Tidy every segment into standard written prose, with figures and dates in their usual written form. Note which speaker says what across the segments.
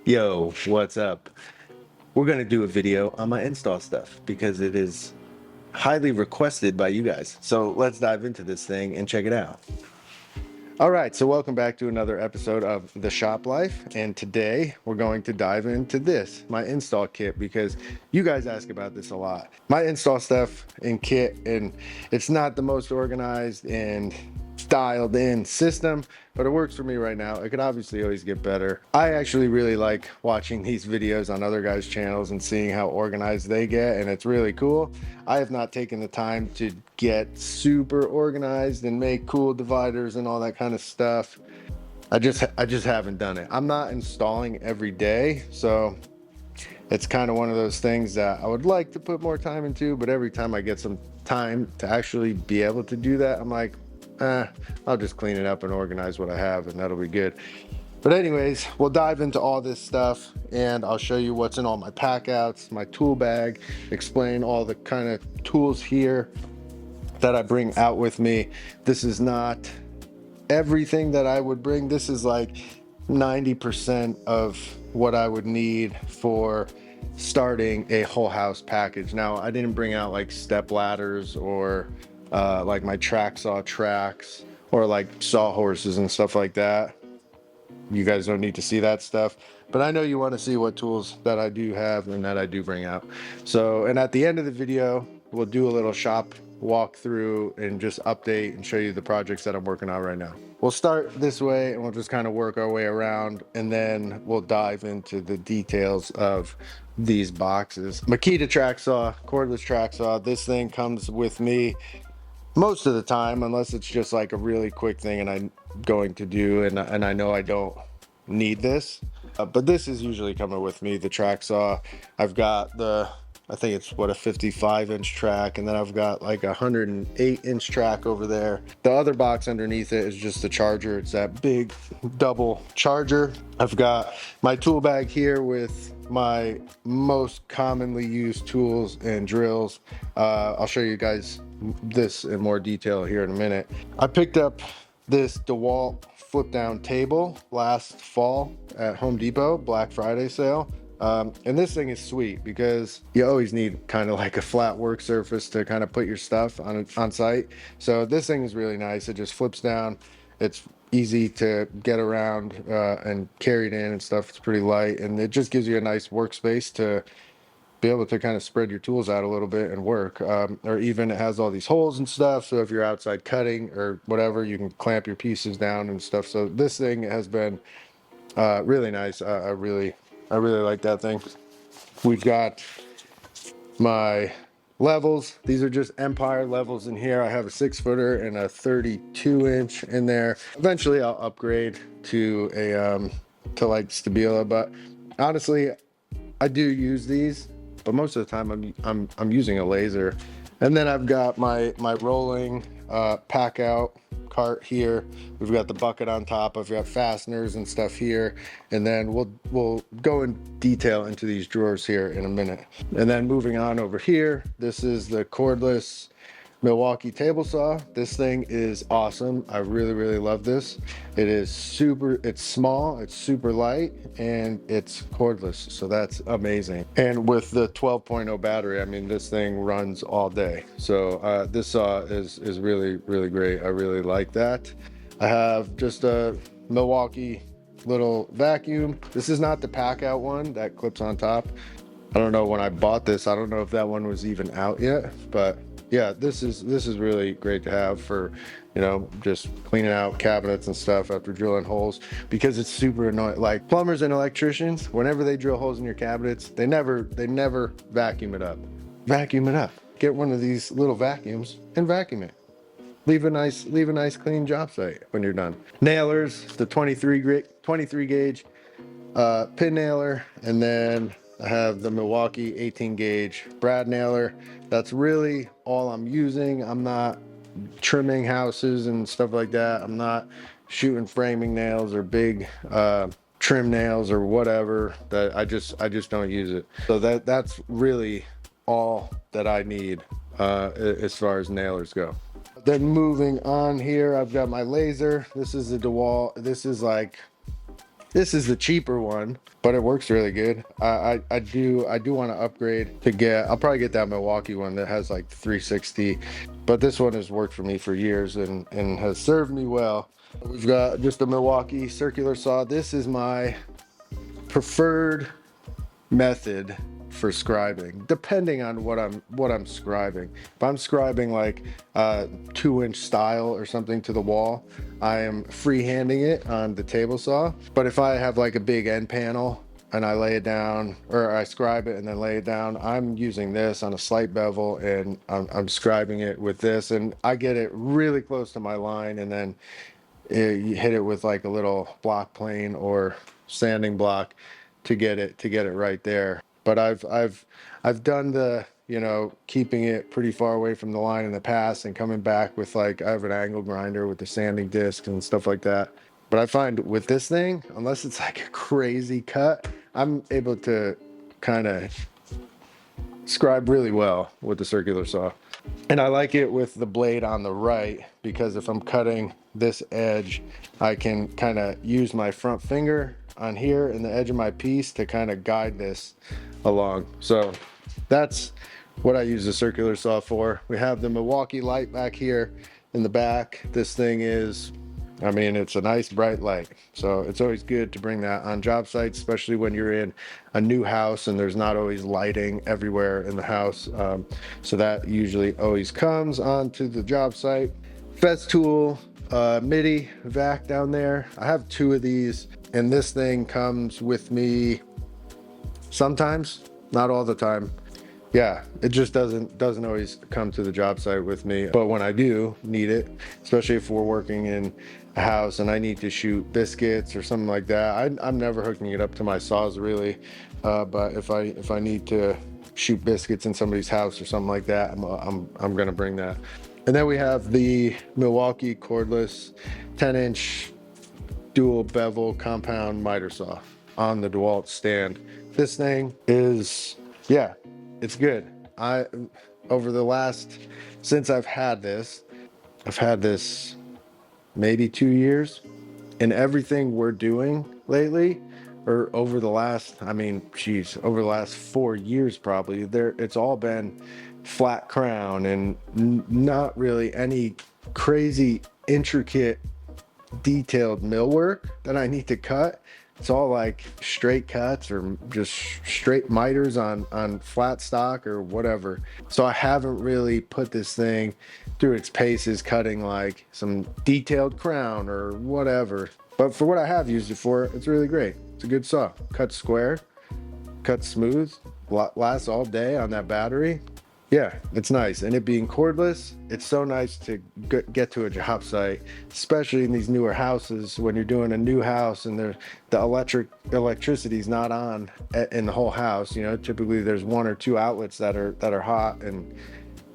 Speaker 1: Yo, what's up? We're going to do a video on my install stuff because it is highly requested by you guys. So let's dive into this thing and check it out. All right, so welcome back to another episode of The Shop Life. And today we're going to dive into this, my install kit, because you guys ask about this a lot. My install stuff and kit, and it's not the most organized and dialed in system, but it works for me right now. It could obviously always get better. I actually really like watching these videos on other guys' channels and seeing how organized they get, and it's really cool. I have not taken the time to get super organized and make cool dividers and all that kind of stuff. I just haven't done it. I'm not installing every day, so it's kind of one of those things that I would like to put more time into, but every time I get some time to actually be able to do that, I'm like, I'll just clean it up and organize what I have, and that'll be good. But anyways, we'll dive into all this stuff, and I'll show you what's in all my packouts, my tool bag, explain all the kind of tools here that I bring out with me. This is not everything that I would bring. This is like 90% of what I would need for starting a whole house package. Now, I didn't bring out like step ladders or like my track saw tracks or like sawhorses and stuff like that. You guys don't need to see that stuff, but I know you want to see what tools that I do have and that I do bring out. So, and at the end of the video, we'll do a little shop walkthrough and just update and show you the projects that I'm working on right now. We'll start this way and we'll just kind of work our way around, and then we'll dive into the details of these boxes. Makita track saw, cordless track saw. This thing comes with me most of the time, unless it's just like a really quick thing and I'm going to do, and I know I don't need this, but this is usually coming with me, the track saw. I've got I think it's what, a 55-inch track, and then I've got like a 108-inch track over there. The other box underneath it is just the charger. It's that big double charger. I've got my tool bag here with my most commonly used tools and drills. I'll show you guys this in more detail here in a minute. I picked up this DeWalt flip down table last fall at Home Depot, Black Friday sale. And this thing is sweet because you always need kind of like a flat work surface to kind of put your stuff on site. So this thing is really nice. It just flips down. It's easy to get around and carry it in and stuff. It's pretty light, and it just gives you a nice workspace to be able to kind of spread your tools out a little bit and work. Or even it has all these holes and stuff, so if you're outside cutting or whatever, you can clamp your pieces down and stuff. So this thing has been really nice. I really like that thing. We've got my levels. These are just Empire levels in here. I have a 6-footer and a 32-inch in there. Eventually I'll upgrade to a to like Stabila, but honestly I do use these, but most of the time I'm using a laser. And then I've got my rolling Packout cart here. We've got the bucket on top. I've got fasteners and stuff here, and then we'll go in detail into these drawers here in a minute. And then moving on over here, this is the cordless Milwaukee table saw. This thing is awesome. I really love this. It's small, it's super light, and it's cordless, so that's amazing. And with the 12.0 battery, I mean, this thing runs all day. So this saw is really great. I really like that. I have just a Milwaukee little vacuum. This is not the Packout one that clips on top. I don't know when I bought this. I don't know if that one was even out yet, but yeah, this is really great to have for, you know, just cleaning out cabinets and stuff after drilling holes, because it's super annoying. Like plumbers and electricians, whenever they drill holes in your cabinets, they never vacuum it up. Vacuum it up. Get one of these little vacuums and vacuum it. Leave a nice clean job site when you're done. Nailers, the 23 gauge pin nailer, and then I have the Milwaukee 18 gauge brad nailer. That's really all I'm using. I'm not trimming houses and stuff like that. I'm not shooting framing nails or big trim nails or whatever. That I just don't use it. So that's really all that I need as far as nailers go. Then moving on here, I've got my laser. This is a DeWalt. This is like This is the cheaper one, but it works really good. I do want to upgrade to get. I'll probably get that Milwaukee one that has like 360, but this one has worked for me for years and has served me well. We've got just a Milwaukee circular saw. This is my preferred method for scribing, depending on what I'm scribing. If I'm scribing like a 2-inch style or something to the wall, I am freehanding it on the table saw. But if I have like a big end panel and I lay it down, or I scribe it and then lay it down, I'm using this on a slight bevel, and I'm scribing it with this, and I get it really close to my line, and then you hit it with like a little block plane or sanding block to get it right there. But I've done the, you know, keeping it pretty far away from the line in the past and coming back with like, I have an angle grinder with the sanding disc and stuff like that. But I find with this thing, unless it's like a crazy cut, I'm able to kind of scribe really well with the circular saw. And I like it with the blade on the right, because if I'm cutting this edge, I can kind of use my front finger on here and the edge of my piece to kind of guide this along. So that's what I use the circular saw for. We have the Milwaukee light back here in the back. This thing is, I mean, it's a nice bright light. So it's always good to bring that on job sites, especially when you're in a new house and there's not always lighting everywhere in the house. So that usually always comes onto the job site. Festool MIDI vac down there. I have 2 of these, and this thing comes with me sometimes, not all the time. Yeah, it just doesn't always come to the job site with me, but when I do need it, especially if we're working in a house and I need to shoot biscuits or something like that, I'm never hooking it up to my saws really, but if I need to shoot biscuits in somebody's house or something like that, I'm gonna bring that. And then we have the Milwaukee cordless 10-inch dual bevel compound miter saw on the DeWalt stand. This thing is, yeah, it's good. Over the last, since I've had this maybe 2 years, and everything we're doing lately, or over the last, I mean, geez, over the last 4 years probably, it's all been flat crown and not really any crazy intricate detailed millwork that I need to cut. It's all like straight cuts or just straight miters on flat stock or whatever. So I haven't really put this thing through its paces cutting like some detailed crown or whatever. But for what I have used it for, it's really great. It's a good saw. Cuts square, cuts smooth, lasts all day on that battery. Yeah, it's nice. And it being cordless, it's so nice to get to a job site, especially in these newer houses when you're doing a new house and the electricity's not on in the whole house. You know, typically there's 1 or 2 outlets that are hot and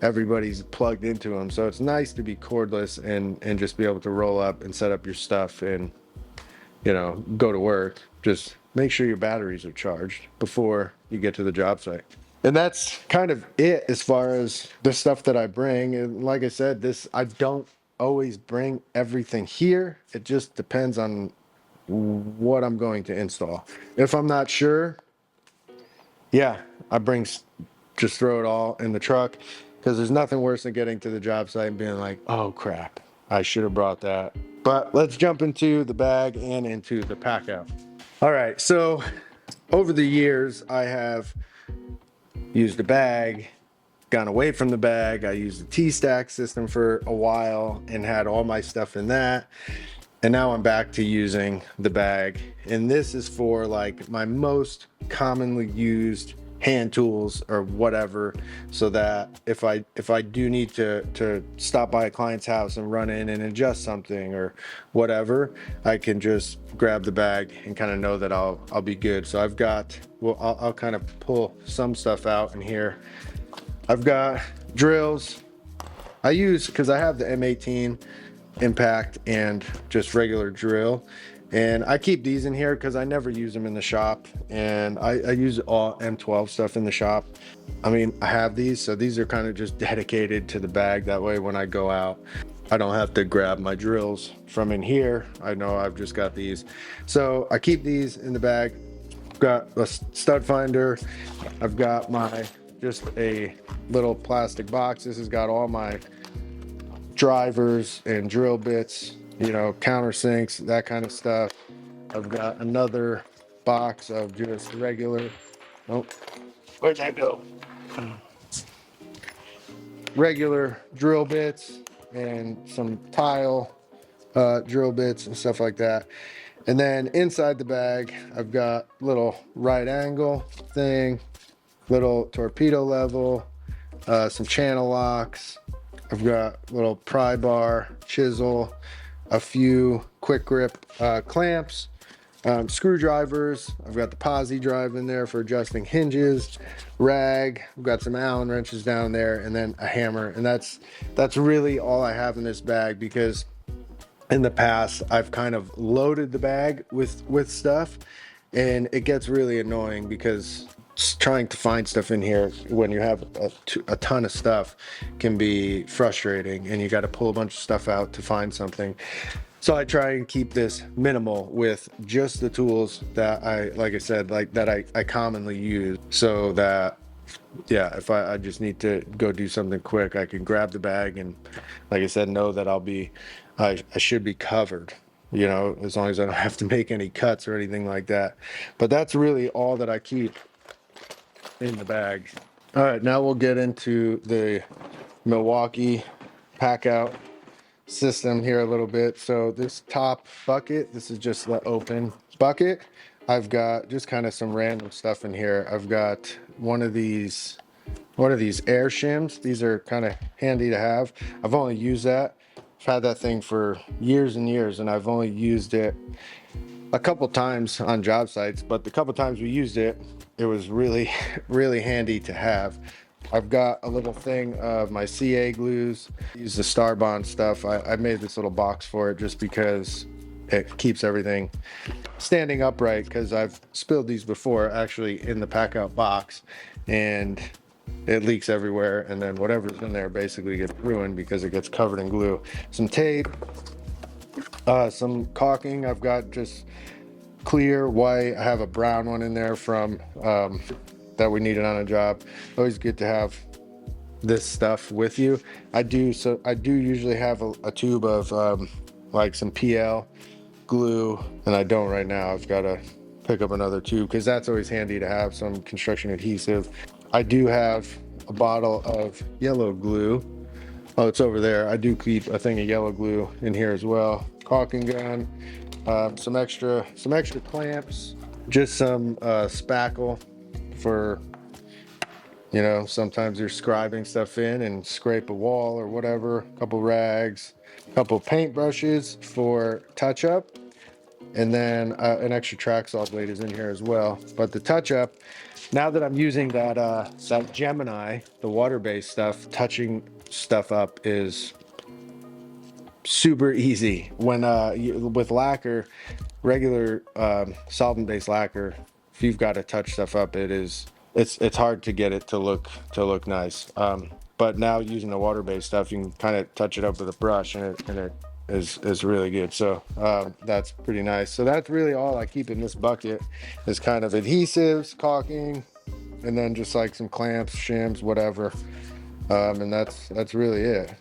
Speaker 1: everybody's plugged into them. So it's nice to be cordless and just be able to roll up and set up your stuff and, you know, go to work. Just make sure your batteries are charged before you get to the job site. And that's kind of it as far as the stuff that I bring. And like I said, I don't always bring everything here. It just depends on what I'm going to install. If I'm not sure, yeah, just throw it all in the truck, because there's nothing worse than getting to the job site and being like, oh crap, I should have brought that. But let's jump into the bag and into the pack out. All right, so over the years, I have used a bag, gone away from the bag. I used the T-Stack system for a while and had all my stuff in that. And now I'm back to using the bag. And this is for like my most commonly used hand tools or whatever, so that if I do need to stop by a client's house and run in and adjust something or whatever, I can just grab the bag and kind of know that I'll be good. So I'll kind of pull some stuff out in here. I've got drills. Because I have the M18 impact and just regular drill, and I keep these in here because I never use them in the shop, and I use all M12 stuff in the shop. I mean, I have these, so these are kind of just dedicated to the bag. That way when I go out, I don't have to grab my drills from in here. I know I've just got these. So I keep these in the bag. Got a stud finder. I've got my, just a little plastic box. This has got all my drivers and drill bits, you know, countersinks, that kind of stuff. I've got another box of just regular, oh, where'd that go? Regular drill bits and some tile drill bits and stuff like that. And then inside the bag, I've got little right angle thing, little torpedo level, some channel locks. I've got little pry bar, chisel, a few quick grip clamps, screwdrivers. I've got the posi drive in there for adjusting hinges, rag. I've got some Allen wrenches down there, and then a hammer. And that's really all I have in this bag, because in the past I've kind of loaded the bag with stuff, and it gets really annoying because trying to find stuff in here when you have a ton of stuff can be frustrating, and you got to pull a bunch of stuff out to find something. So I try and keep this minimal with just the tools that like I said, that I commonly use, so that, yeah, if I just need to go do something quick, I can grab the bag and, like I said, know that I should be covered, you know, as long as I don't have to make any cuts or anything like that. But that's really all that I keep in the bag. All right, now we'll get into the Milwaukee Packout system here a little bit. So this top bucket, this is just the open bucket. I've got just kind of some random stuff in here. I've got one of these air shims. These are kind of handy to have. I've only used that. I've had that thing for years and years, and I've only used it a couple times on job sites, but the couple times we used it, it was really, really handy to have. I've got a little thing of my CA glues. I use the Star Bond stuff. I made this little box for it just because it keeps everything standing upright, because I've spilled these before actually in the Packout box, and it leaks everywhere, and then whatever's in there basically gets ruined because it gets covered in glue. Some tape, some caulking. I've got just clear white. I have a brown one in there from that we needed on a job. Always good to have this stuff with you. I do usually have a tube of like some PL glue, and I don't right now. I've got to pick up another tube because that's always handy to have some construction adhesive. I do have a bottle of yellow glue. Oh, it's over there. I do keep a thing of yellow glue in here as well. Caulking gun, some extra clamps, just some spackle for, you know, sometimes you're scribing stuff in and scrape a wall or whatever. A couple rags, a couple paint brushes for touch up, and then an extra track saw blade is in here as well. But the touch up, now that I'm using that Gemini, the water-based stuff, touching stuff up is super easy. When with lacquer, regular solvent-based lacquer, if you've got to touch stuff up, it's hard to get it to look nice. But now using the water-based stuff, you can kind of touch it up with a brush, and it is really good. So that's pretty nice. So that's really all I keep in this bucket, is kind of adhesives, caulking, and then just like some clamps, shims, whatever. And that's really it.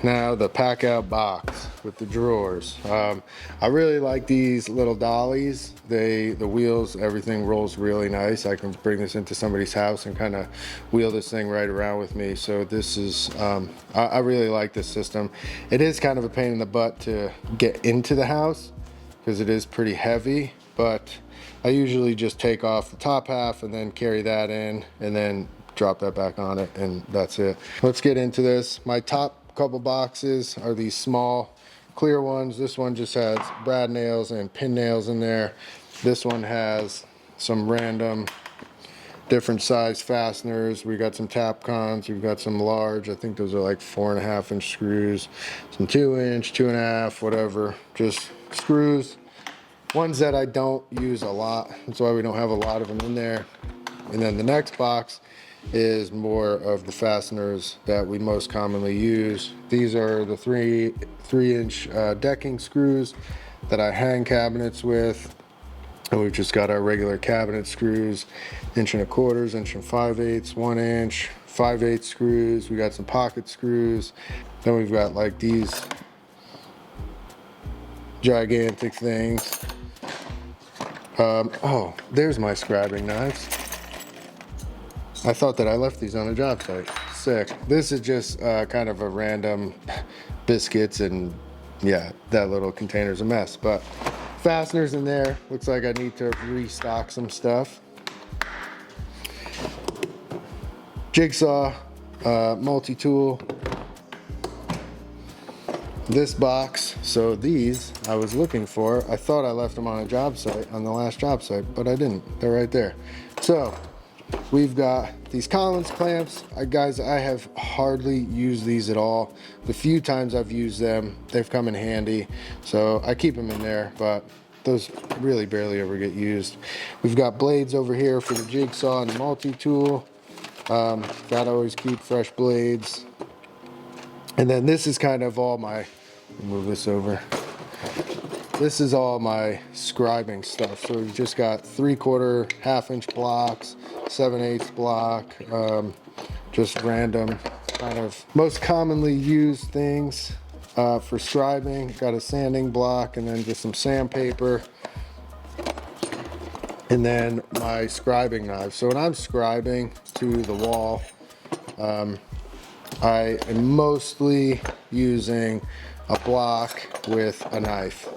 Speaker 1: Now the Packout box with the drawers. I really like these little dollies. The wheels, everything rolls really nice. I can bring this into somebody's house and kind of wheel this thing right around with me. So this is, I really like this system. It is kind of a pain in the butt to get into the house because it is pretty heavy, but I usually just take off the top half and then carry that in, and then drop that back on it, and that's it. Let's get into this. My top couple boxes are these small clear ones. This one just has brad nails and pin nails in there. This one has some random different size fasteners. We got some Tapcons, we've got some large, I think those are like 4.5 inch screws, some 2 inch, 2.5, whatever, just screws. Ones that I don't use a lot, that's why we don't have a lot of them in there. And then the next box
Speaker 2: is more of the fasteners that we most commonly use. These are the 3-inch decking screws that I hang cabinets with. And we've just got our regular cabinet screws, 1.25 inch, 1 5/8, 1 inch, 5/8 screws. We got some pocket screws. Then we've got like these gigantic things. Oh, there's my scribing knives. I thought that I left these on a job site. Sick. This is just kind of a random biscuits, and yeah, that little container's a mess, but fasteners in there. Looks like I need to restock some stuff. Jigsaw, multi-tool. This box, so these I was looking for. I thought I left them on a job site, on the last job site, but I didn't. They're right there. So we've got these Collins clamps. Guys, I have hardly used these at all. The few times I've used them, they've come in handy. So I keep them in there, but those really barely ever get used. We've got blades over here for the jigsaw and the multi-tool. Gotta always keep fresh blades. And then this is kind of all my, move this over. This is all my scribing stuff. So we've just got 3/4, 1/2 inch blocks, 7/8 block, just random kind of most commonly used things for scribing. Got a sanding block and then just some sandpaper. And then my scribing knife. So when I'm scribing to the wall, I am mostly using a block with a knife.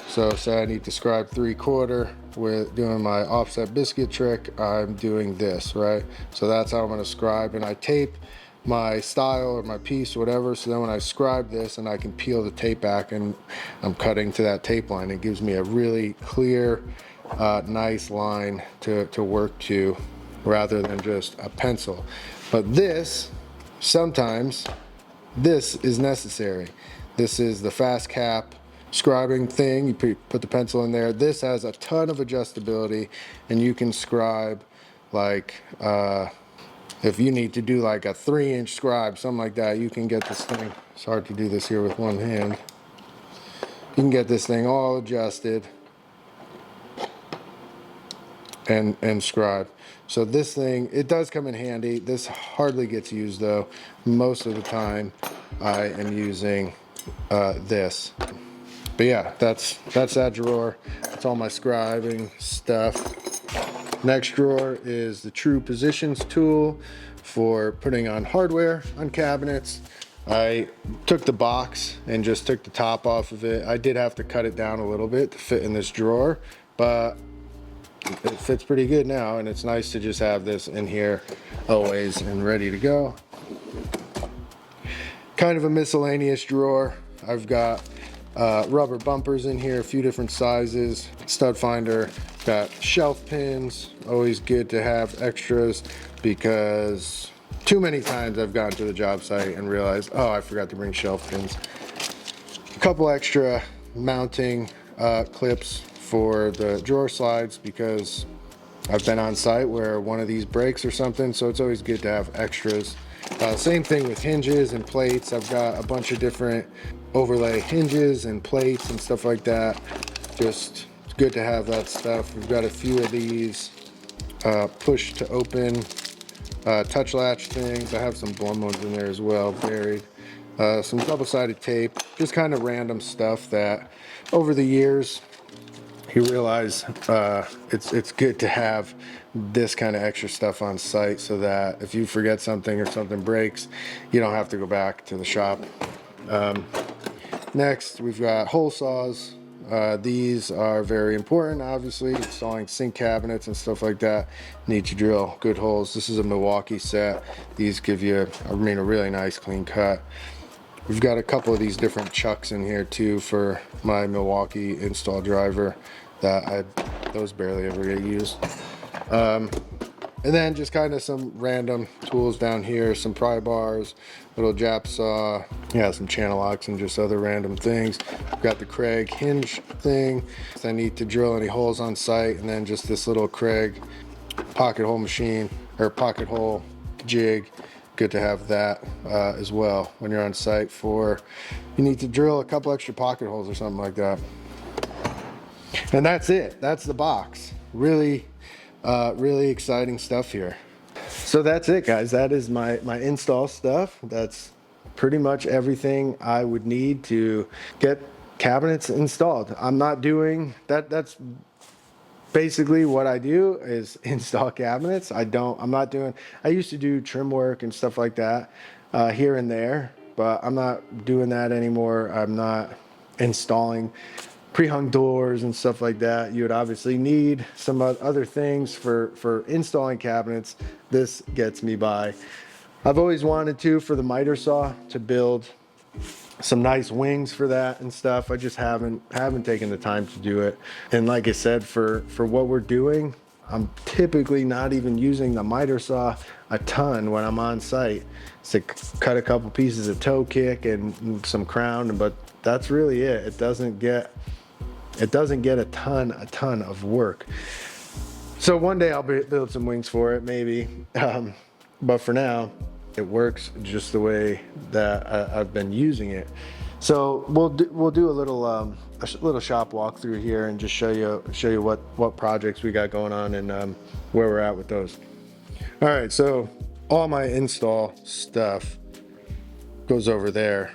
Speaker 2: So say I need to scribe 3/4 with doing my offset biscuit trick, I'm doing this, right? So that's how I'm gonna scribe, and I tape my style or my piece or whatever, so then when I scribe this and I can peel the tape back and I'm cutting to that tape line, it gives me a really clear, nice line to work to rather than just a pencil. But this, sometimes, this is necessary. This is the fast cap scribing thing. You put the pencil in there. This has a ton of adjustability, and you can scribe like, if you need to do like a 3-inch scribe, something like that, you can get this thing. It's hard to do this here with one hand. You can get this thing all adjusted and scribe. So this thing, it does come in handy. This hardly gets used though. Most of the time I am using this. But yeah, that's that drawer. That's all my scribing stuff. Next drawer is the True Positions tool for putting on hardware on cabinets. I took the box and just took the top off of it. I did have to cut it down a little bit to fit in this drawer, but it fits pretty good now, and it's nice to just have this in here always and ready to go. Kind of a miscellaneous drawer. I've got rubber bumpers in here, a few different sizes, stud finder, got shelf pins. Always good to have extras, because too many times I've gotten to the job site and realized, oh, I forgot to bring shelf pins. A couple extra mounting clips for the drawer slides, because I've been on site where one of these breaks or something, so it's always good to have extras. Same thing with hinges and plates. I've got a bunch of different overlay hinges and plates and stuff like that. Just it's good to have that stuff. We've got a few of these push to open touch latch things. I have some blown ones in there as well, buried. Some double-sided tape, just kind of random stuff that over the years you realize it's good to have this kind of extra stuff on site, so that if you forget something or something breaks, you don't have to go back to the shop. Next, we've got hole saws. These are very important, obviously. Installing sink cabinets and stuff like that, need to drill good holes. This is a Milwaukee set. These give you, a really nice clean cut. We've got a couple of these different chucks in here too for my Milwaukee install driver that those barely ever get used. And then just kind of some random tools down here, some pry bars, little jap saw, yeah, some channel locks and just other random things. I've got the Craig hinge thing. I need to drill any holes on site, and then just this little Craig pocket hole machine, or pocket hole jig. Good to have that as well when you're on site for you need to drill a couple extra pocket holes or something like that. And that's it. That's the box. Really, really exciting stuff here. So that's it, guys. That is my install stuff. That's pretty much everything I would need to get cabinets installed. I'm not doing that. That's basically what I do is install cabinets. I'm not doing, I used to do trim work and stuff like that here and there, but I'm not doing that anymore. I'm not installing pre-hung doors and stuff like that. You would obviously need some other things for installing cabinets. This gets me by. I've always wanted to, for the miter saw, to build some nice wings for that and stuff. I just haven't taken the time to do it. And like I said, for what we're doing, I'm typically not even using the miter saw a ton when I'm on site. To cut a couple pieces of toe kick and some crown, but that's really it. It doesn't get a ton of work. So one day I'll build some wings for it, maybe. But for now, it works just the way that I've been using it. So we'll do a little shop walkthrough here and just show you what projects we got going on and where we're at with those. All right, so all my install stuff goes over there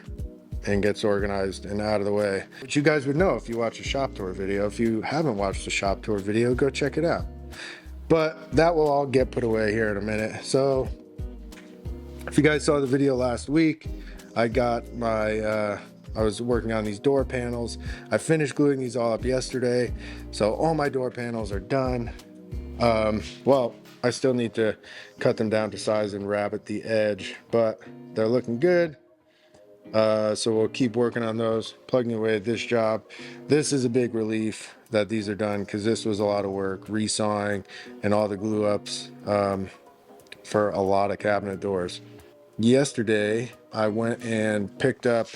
Speaker 2: and gets organized and out of the way. But you guys would know if you watch a shop tour video. If you haven't watched a shop tour video, go check it out. But that will all get put away here in a minute. So if you guys saw the video last week, I got my, I was working on these door panels. I finished gluing these all up yesterday. So all my door panels are done. Well, I still need to cut them down to size and rabbet the edge, but they're looking good. So we'll keep working on those, plugging away at this job. This is a big relief that these are done because this was a lot of work, resawing and all the glue ups for a lot of cabinet doors. Yesterday, I went and picked up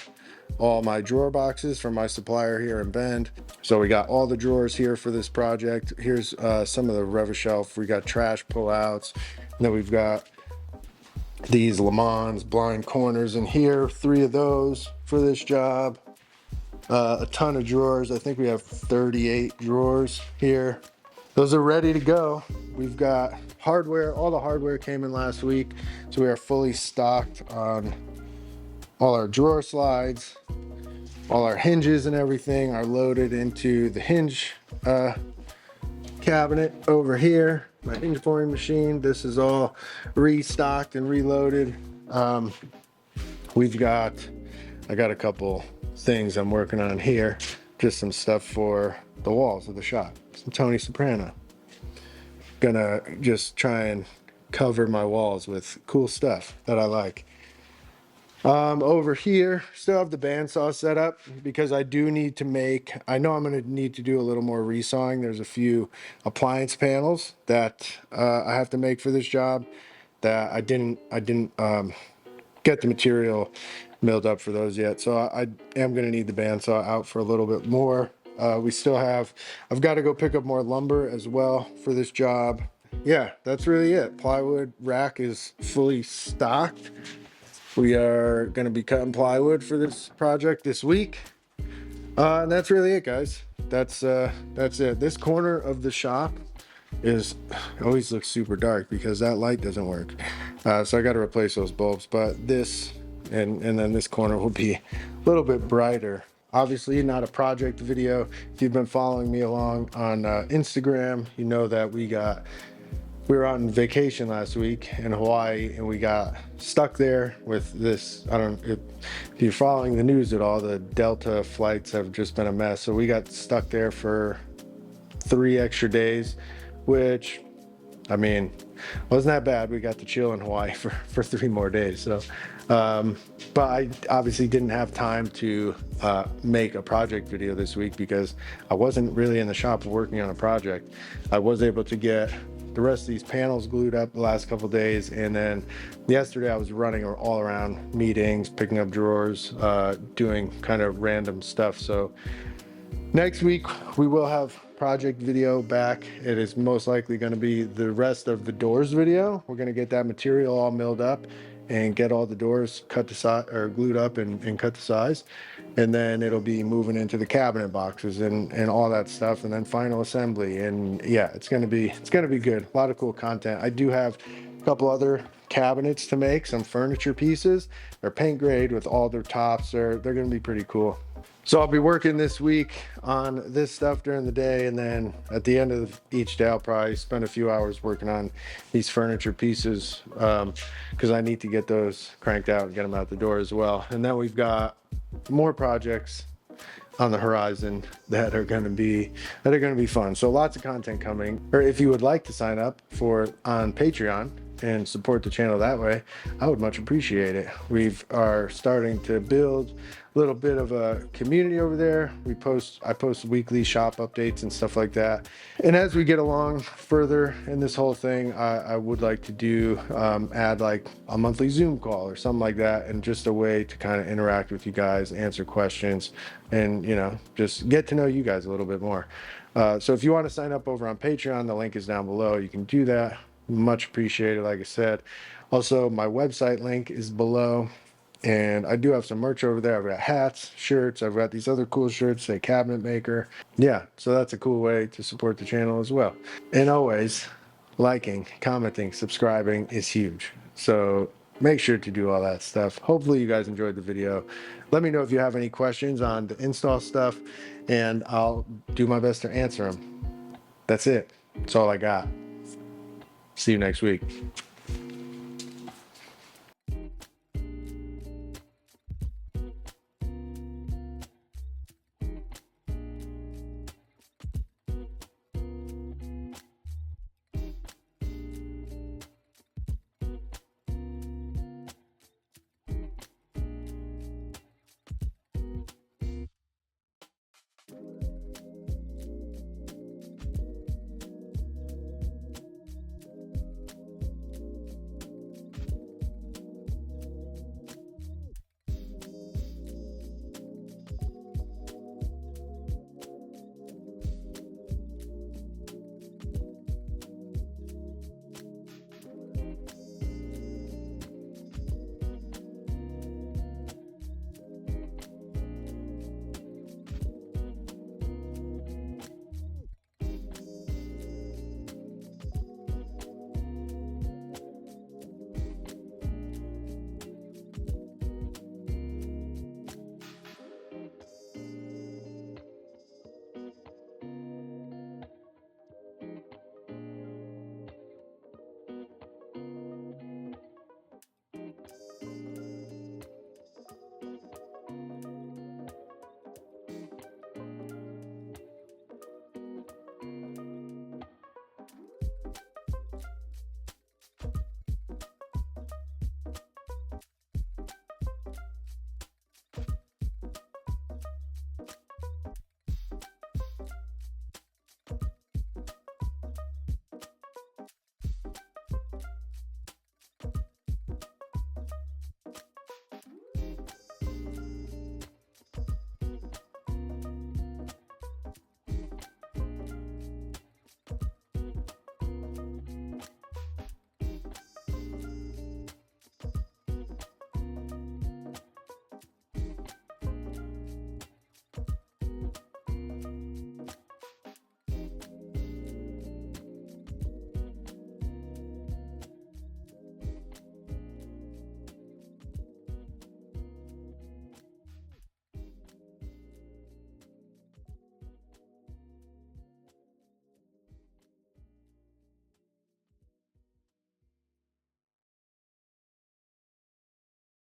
Speaker 2: all my drawer boxes from my supplier here in Bend. So we got all the drawers here for this project. Here's some of the Rev-A-Shelf. We got trash pullouts. And then we've got these Le Mans blind corners in here, 3 of those for this job. A ton of drawers. I think we have 38 drawers here. Those are ready to go. We've got hardware. All the hardware came in last week, so we are fully stocked on all our drawer slides. All our hinges and everything are loaded into the hinge cabinet over here. My hinge pouring machine. This is all restocked and reloaded. I got a couple things I'm working on here. Just some stuff for the walls of the shop. Some Tony Soprano. Gonna just try and cover my walls with cool stuff that I like. Over here, still have the bandsaw set up because I do need to make, I know I'm going to need to do a little more resawing. There's a few appliance panels that I have to make for this job that I didn't get the material milled up for those yet. So I am going to need the bandsaw out for a little bit more. I've got to go pick up more lumber as well for this job. Yeah, that's really it. Plywood rack is fully stocked. We are going to be cutting plywood for this project this week. And that's really it, guys. That's it. This corner of the shop always looks super dark because that light doesn't work. So I got to replace those bulbs. But this and then this corner will be a little bit brighter. Obviously not a project video. If you've been following me along on Instagram, you know that we were on vacation last week in Hawaii and we got stuck there with this. If you're following the news at all, the Delta flights have just been a mess. So we got stuck there for 3 extra days, which, I mean, wasn't that bad. We got to chill in Hawaii for 3 more days. So, but I obviously didn't have time to make a project video this week because I wasn't really in the shop working on a project. I was able to get the rest of these panels glued up the last couple days, and then yesterday I was running all around meetings, picking up drawers, doing kind of random stuff. So next week we will have project video back. It is most likely going to be the rest of the doors video. We're going to get that material all milled up and get all the doors cut to size or glued up and cut to size. And then it'll be moving into the cabinet boxes and all that stuff, and then final assembly. And yeah, it's gonna be good. A lot of cool content. I do have a couple other cabinets to make, some furniture pieces. They're paint grade with all their tops. They're gonna be pretty cool. So I'll be working this week on this stuff during the day, and then at the end of each day I'll probably spend a few hours working on these furniture pieces, because I need to get those cranked out and get them out the door as well. And then we've got more projects on the horizon that are going to be fun. So lots of content coming. Or if you would like to sign up for on Patreon and support the channel that way, I would much appreciate it. We are starting to build a little bit of a community over there. I post weekly shop updates and stuff like that. And as we get along further in this whole thing, I would like to do add like a monthly Zoom call or something like that, and just a way to kind of interact with you guys, answer questions, and just get to know you guys a little bit more. So if you want to sign up over on Patreon, the link is down below. You can do that. Much appreciated, like I said. Also, my website link is below, and I do have some merch over there. I've got hats, shirts. I've got these other cool shirts, say cabinet maker. Yeah, so that's a cool way to support the channel as well. And always, liking, commenting, subscribing is huge. So make sure to do all that stuff. Hopefully you guys enjoyed the video. Let me know if you have any questions on the install stuff, and I'll do my best to answer them. That's it. That's all I got. See you next week.